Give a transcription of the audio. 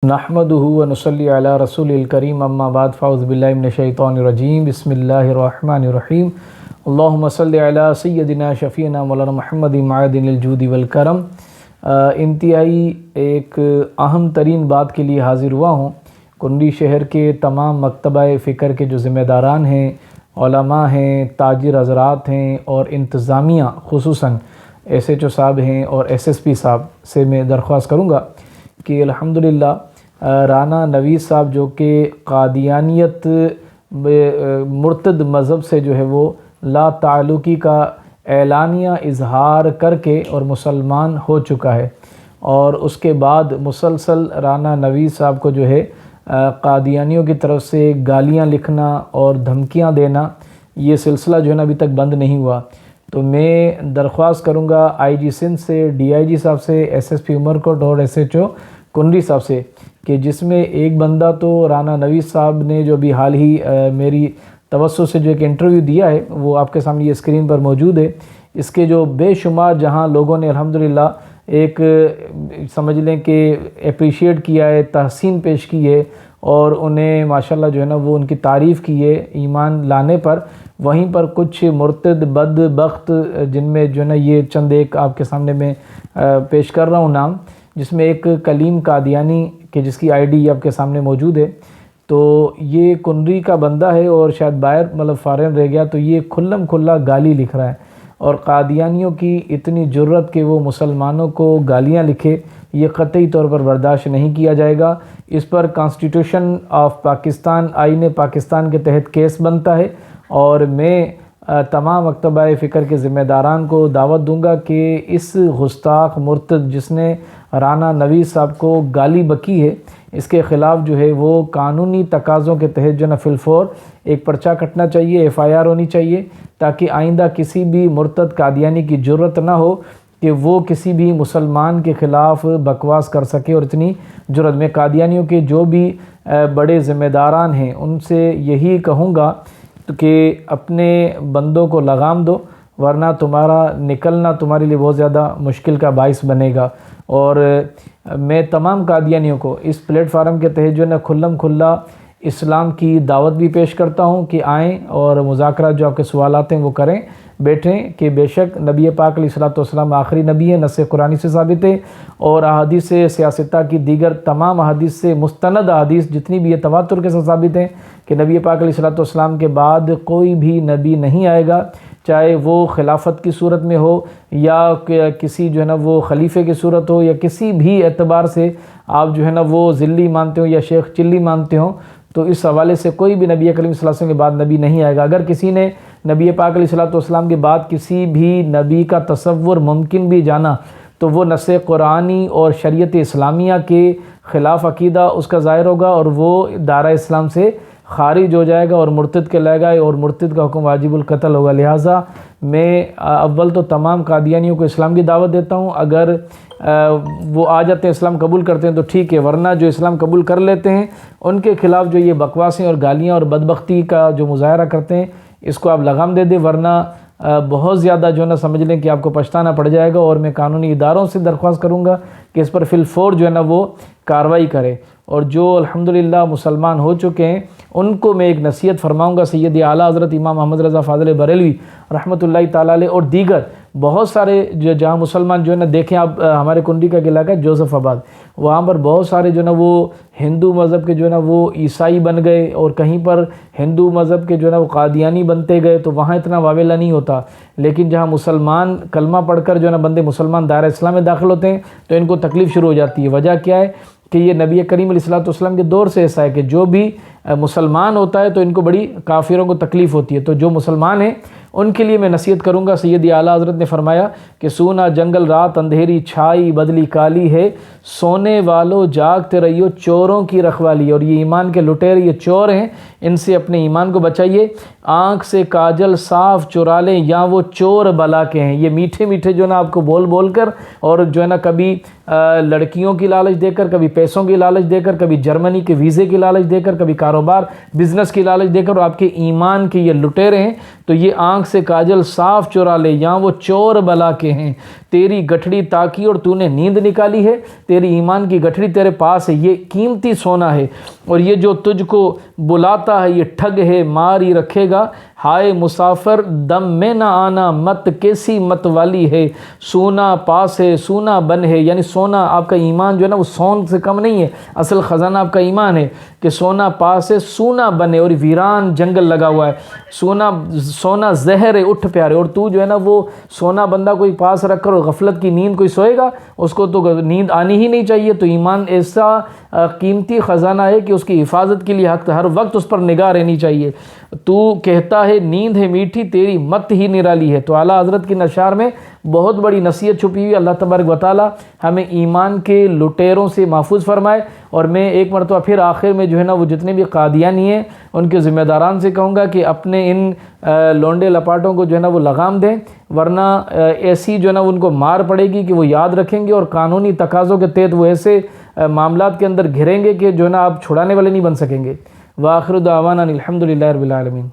نحمدہ و نصلی علی رسول الکریم اما بعد فاعوذ باللہ من الشیطان الرجیم بسم اللہ الرحمن الرحیم اللہم صلی علی سیدنا شفیعنا مولانا محمد معدن الجود والکرم۔ انتہائی ایک اہم ترین بات کے لیے حاضر ہوا ہوں۔ کنڈی شہر کے تمام مکتبہ فکر کے جو ذمہ داران ہیں، علماء ہیں، تاجر حضرات ہیں اور انتظامیہ خصوصاً ایس ایچ او صاحب ہیں اور ایس ایس پی صاحب سے میں درخواست کروں گا کہ الحمدللہ رانا نوید صاحب جو کہ قادیانیت مرتد مذہب سے جو ہے وہ لا تعلقی کا اعلانیہ اظہار کر کے اور مسلمان ہو چکا ہے، اور اس کے بعد مسلسل رانا نوید صاحب کو جو ہے قادیانیوں کی طرف سے گالیاں لکھنا اور دھمکیاں دینا، یہ سلسلہ جو ہے نا ابھی تک بند نہیں ہوا۔ تو میں درخواست کروں گا آئی جی سندھ سے، ڈی آئی جی صاحب سے، ایس ایس پی عمرکوٹ اور ایس ایچ او کنڈی صاحب سے، کہ جس میں ایک بندہ تو رانا نوید صاحب نے جو بھی حال ہی میری توسط سے جو ایک انٹرویو دیا ہے وہ آپ کے سامنے یہ اسکرین پر موجود ہے۔ اس کے جو بے شمار جہاں لوگوں نے الحمدللہ ایک سمجھ لیں کہ اپریشیٹ کیا ہے، تحسین پیش کی ہے اور انہیں ماشاءاللہ جو ہے نا وہ ان کی تعریف کی ہے ایمان لانے پر، وہیں پر کچھ مرتد بدبخت جن میں جو ہے نا یہ چند ایک آپ کے سامنے میں پیش کر رہا ہوں نام، جس میں ایک کلیم قادیانی کہ جس کی آئی ڈی آپ کے سامنے موجود ہے۔ تو یہ کنڈی کا بندہ ہے اور شاید باہر فارن رہ گیا، تو یہ کھلم کھلا گالی لکھ رہا ہے، اور قادیانیوں کی اتنی جرت کہ وہ مسلمانوں کو گالیاں لکھے، یہ قطعی طور پر برداشت نہیں کیا جائے گا۔ اس پر کانسٹیٹیوشن آف پاکستان، آئین پاکستان کے تحت کیس بنتا ہے، اور میں تمام مکتبہ فکر کے ذمہ داران کو دعوت دوں گا کہ اس گستاخ مرتد جس نے رانا نوید صاحب کو گالی بکی ہے، اس کے خلاف جو ہے وہ قانونی تقاضوں کے تحت جو ہے نا فی الفور ایک پرچہ کٹنا چاہیے، ایف آئی آر ہونی چاہیے، تاکہ آئندہ کسی بھی مرتد قادیانی کی جرت نہ ہو کہ وہ کسی بھی مسلمان کے خلاف بکواس کر سکے۔ اور اتنی جرت میں قادیانیوں کے جو بھی بڑے ذمہ داران ہیں ان سے یہی کہوں گا کہ اپنے بندوں کو لگام دو، ورنہ تمہارا نکلنا تمہارے لیے بہت زیادہ مشکل کا باعث بنے گا۔ اور میں تمام قادیانیوں کو اس پلیٹ فارم کے تحت جو ہے نا کھلم کھلا اسلام کی دعوت بھی پیش کرتا ہوں کہ آئیں اور مذاکرات جو آپ کے سوالات ہیں وہ کریں، بیٹھیں، کہ بے شک نبی پاک علیہ الصلوۃ والسلام آخری نبی ہے، نص قرآنی سے ثابت ہے، اور احادیث سیاستہ کی دیگر تمام احادیث سے مستند احادیث جتنی بھی یہ تواتر کے ساتھ ثابت ہیں کہ نبی پاک علیہ الصلوۃ والسلام کے بعد کوئی بھی نبی نہیں آئے گا، چاہے وہ خلافت کی صورت میں ہو یا کسی جو ہے نا وہ خلیفے کی صورت ہو، یا کسی بھی اعتبار سے آپ جو ہے نا وہ ذلی مانتے ہو یا شیخ چلی مانتے ہو، تو اس حوالے سے کوئی بھی نبی کریم صلی اللہ علیہ وسلم کے بعد نبی نہیں آئے گا۔ اگر کسی نے نبی پاک علیہ الصلوۃ والسلام کے بعد کسی بھی نبی کا تصور ممکن بھی جانا، تو وہ نص قرآنی اور شریعت اسلامیہ کے خلاف عقیدہ اس کا ظاہر ہوگا، اور وہ دائرہ اسلام سے خارج ہو جائے گا اور مرتد کہلائے گا، اور مرتد کا حکم واجب القتل ہوگا۔ لہٰذا میں اول تو تمام قادیانیوں کو اسلام کی دعوت دیتا ہوں، اگر وہ آ جاتے ہیں اسلام قبول کرتے ہیں تو ٹھیک ہے، ورنہ جو اسلام قبول کر لیتے ہیں ان کے خلاف جو یہ بکواسیں اور گالیاں اور بدبختی کا جو مظاہرہ کرتے ہیں اس کو آپ لگام دے دیں، ورنہ بہت زیادہ جو ہے نا سمجھ لیں کہ آپ کو پچھتانا پڑ جائے گا۔ اور میں قانونی اداروں سے درخواست کروں گا کہ اس پر فی الفور جو ہے نا وہ کارروائی کرے، اور جو الحمدللہ مسلمان ہو چکے ہیں ان کو میں ایک نصیحت فرماؤں گا، سید اعلیٰ حضرت امام محمد رضا فاضل بریلوی رحمۃ اللہ تعالیٰ علیہ اور دیگر بہت سارے جہاں مسلمان جو ہے نا، دیکھیں آپ ہمارے کنڈی کا علاقہ ہے جوزف آباد، وہاں پر بہت سارے جو ہے نا وہ ہندو مذہب کے جو ہے نا وہ عیسائی بن گئے، اور کہیں پر ہندو مذہب کے جو ہے نا وہ قادیانی بنتے گئے، تو وہاں اتنا واویلا نہیں ہوتا، لیکن جہاں مسلمان کلمہ پڑھ کر جو ہے نا بندے مسلمان دائرہ اسلام میں داخل ہوتے ہیں تو ان کو تکلیف شروع ہو جاتی ہے۔ وجہ کیا ہے کہ یہ نبی کریم علیہ الصلوۃ والسلام کے دور سے ایسا ہے کہ جو بھی مسلمان ہوتا ہے تو ان کو بڑی کافروں کو تکلیف ہوتی ہے، تو جو مسلمان ہیں ان کے لیے میں نصیحت کروں گا۔ سید اعلیٰ حضرت نے فرمایا کہ سونا جنگل رات اندھیری چھائی بدلی کالی ہے، سونے والو جاگتے رہیو چوروں کی رکھوالی، اور یہ ایمان کے لٹیرے یہ چور ہیں، ان سے اپنے ایمان کو بچائیے۔ آنکھ سے کاجل صاف چرا لیں یا وہ چور بلا کے ہیں، یہ میٹھے میٹھے جو ہے نا آپ کو بول بول کر اور جو ہے نا کبھی لڑکیوں کی لالچ دے کر، کبھی پیسوں کی لالچ دے کر، کبھی جرمنی کے ویزے کی لالچ دے کر، کبھی کاروبار بزنس کی لالچ دے کر، اور آپ کے ایمان کے یہ لٹیرے ہیں، تو یہ آنکھ سے کاجل صاف چرا لے، یہاں وہ چور بلا کے ہیں۔ تیری گٹھڑی تاکی اور تو نے نیند نکالی ہے، تیری ایمان کی گٹھڑی تیرے پاس ہے، یہ قیمتی سونا ہے، اور یہ جو تجھ کو بلاتا ہے یہ ٹھگ ہے، مار ہی رکھے گا۔ ہائے مسافر دم میں نہ آنا، مت کیسی مت والی ہے، سونا پاس ہے سونا بن ہے، یعنی سونا آپ کا ایمان جو ہے نا وہ سون سے کم نہیں ہے، اصل خزانہ آپ کا ایمان ہے کہ سونا پاس ہے سونا بنے، اور ویران جنگل لگا ہوا ہے، سونا زہر ہے اٹھ پیارے، اور تو جو ہے نا وہ سونا بندہ کوئی پاس رکھ کر اور غفلت کی نیند کوئی سوئے گا، اس کو تو نیند آنی ہی نہیں چاہیے۔ تو ایمان ایسا قیمتی خزانہ ہے کہ اس کی حفاظت کے لیے ہر وقت اس پر نگاہ رہنی چاہیے۔ تو کہتا ہے نیند ہے میٹھی تیری مت ہی نرالی ہے۔ تو اعلیٰ حضرت کی اشعار میں بہت بڑی نصیحت چھپی ہوئی۔ اللہ تبارک و تعالی ہمیں ایمان کے لٹیروں سے محفوظ فرمائے۔ اور میں ایک مرتبہ پھر آخر میں جو ہے نا وہ جتنے بھی قادیانی ہیں ان کے ذمہ داران سے کہوں گا کہ اپنے ان لونڈے لپاٹوں کو جو ہے نا وہ لگام دیں، ورنہ ایسی جو ہے نا ان کو مار پڑے گی کہ وہ یاد رکھیں گے، اور قانونی تقاضوں کے تحت وہ ایسے معاملات کے اندر گھریں گے کہ جو ہے نا آپ چھڑانے والے نہیں بن سکیں گے۔ وآخر دعوانا الحمدللہ رب العالمین۔